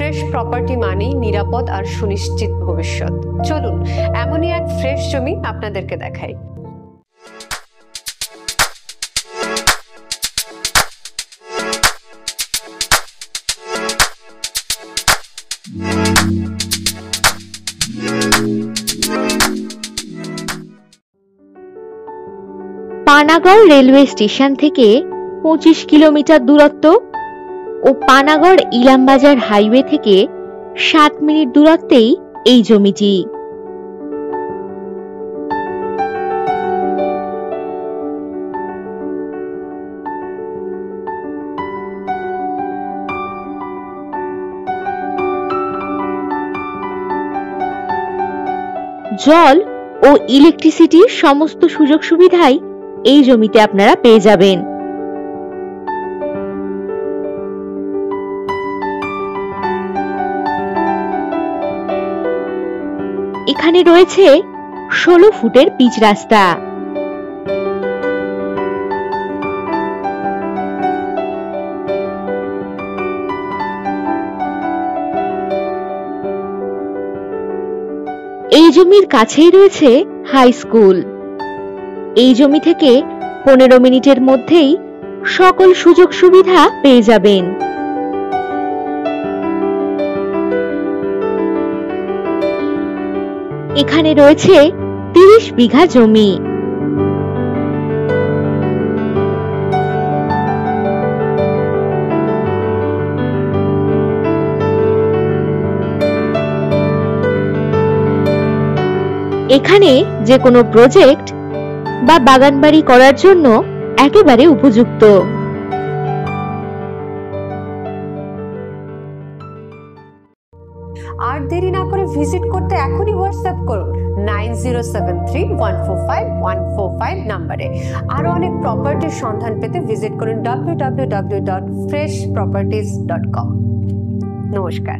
Fresh property মানেই নিরাপদ আর সুনিশ্চিত ভবিষ্যৎ। চলুন এমনই এক ফ্রেশ জমি আপনাদেরকে দেখাই। পানাগড় রেলওয়ে স্টেশন থেকে 25 কিলোমিটার দূরত্ব ও পানাগড় ইলামবাজার হাইওয়ে থেকে 7 মিনিট দূরত্বেই এই জমিটি। জল ও ইলেকট্রিসিটির সমস্ত সুযোগ সুবিধাই এই জমিতে আপনারা পেয়ে যাবেন। এখানে রয়েছে 16 ফুটের পিচ রাস্তা। এই জমির কাছেই রয়েছে হাই স্কুল। এই জমি থেকে 15 মিনিটের মধ্যেই সকল সুযোগ সুবিধা পেয়ে যাবেন। এখানে রয়েছে 30 বিঘা জমি। এখানে যে কোনো প্রজেক্ট বা বাগানবাড়ি করার জন্য একেবারে উপযুক্ত। আর দেরি না করে ভিজিট করতে এখনই হোয়াটসঅ্যাপ করুন 9073145145 নম্বরে। আরো অনেক প্রপার্টির সন্ধান পেতে ভিজিট করুন www.freshproperties.com। নমস্কার।